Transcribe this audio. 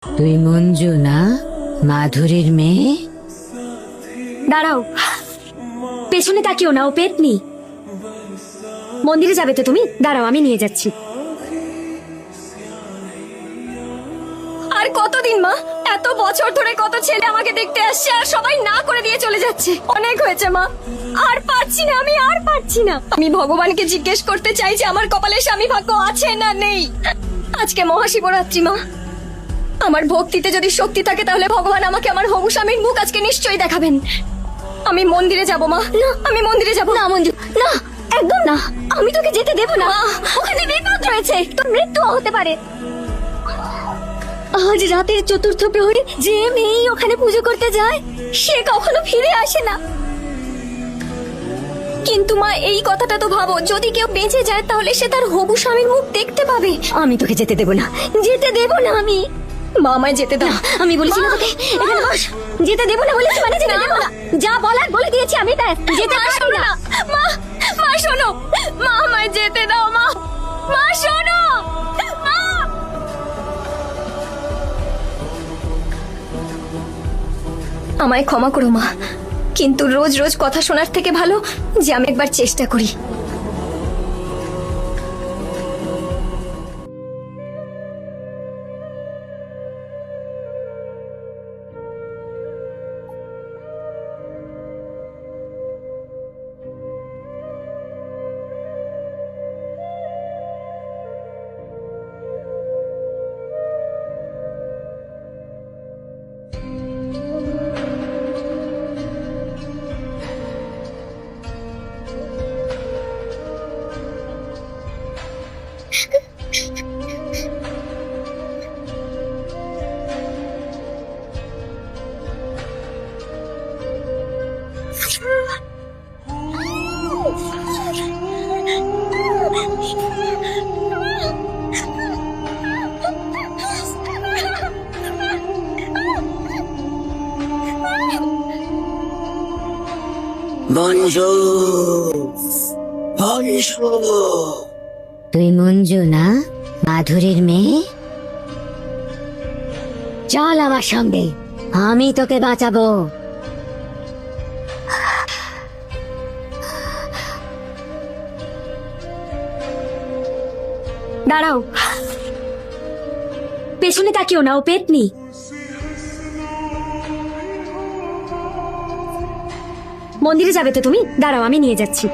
তুই মঞ্জু না, মাধুরীর মেয়ে? দাঁড়াও, পেছনে তাকিও না, ও পেতনি। মন্দিরে যাবে তো তুমি? দাঁড়াও, আমি নিয়ে যাচ্ছি। আর কতদিন মা? এত বছর ধরে কত ছেলে আমাকে দেখতে আসছে আর সবাই না করে দিয়ে চলে যাচ্ছে। অনেক হয়েছে মা, আর পারছি না, আমি আর পারছি না। আমি ভগবানকে জিজ্ঞেস করতে চাই যে আমার কপালে স্বামী ভাগ্য আছে না নেই। আজকে মহাশিবরাত্রি মা, আমার ভক্তিতে যদি শক্তি থাকে তাহলে ভগবান আমাকে আমার হবু স্বামীর মুখ আজকে নিশ্চয়ই দেখাবেন। আমি মন্দিরে যাব মা। না, আমি মন্দিরে যাব না মঞ্জু, না, একদম না। আমি তোকে যেতে দেব না। ওখানে বিপদ রয়েছে, তোর মৃত্যু হতে পারে। আজ রাতের চতুর্থ প্রহরে যে মেয়ে ওখানে পুজো করতে যায় সে কখনো ফিরে আসে না। কিন্তু মা, এই কথাটা তো ভাবো, যদি কেউ বেঁচে যায় তাহলে সে তার হবু স্বামীর মুখ দেখতে পাবে। আমি তোকে যেতে দেব না, যেতে দেব না আমি। মা, আমায় যেতে দাও। আমি বলেছি না তোকে, এখানে বস। যেতে দেব না বলেছি মানে যেতে দেব না। যা বলার বলে দিয়েছি আমি, তাই যেতে পারি না। মা, মা শোনো, মা আমায় যেতে দাও। মা, মা শোনো, মা। আমায় ক্ষমা করো মা, কিন্তু রোজ রোজ কথা শোনার থেকে ভালো যে আমি একবার চেষ্টা করি। মঞ্জু, মঞ্জু। তুই মঞ্জু না, মাধুরীর মেয়ে? চল আমার সঙ্গে, আমি তোকে বাঁচাবো। দাঁড়াও, পেছনে তাকিও না, ও পেতনি। মন্দিরে যাবে তো তুমি? দাঁড়াও, আমি নিয়ে যাচ্ছি।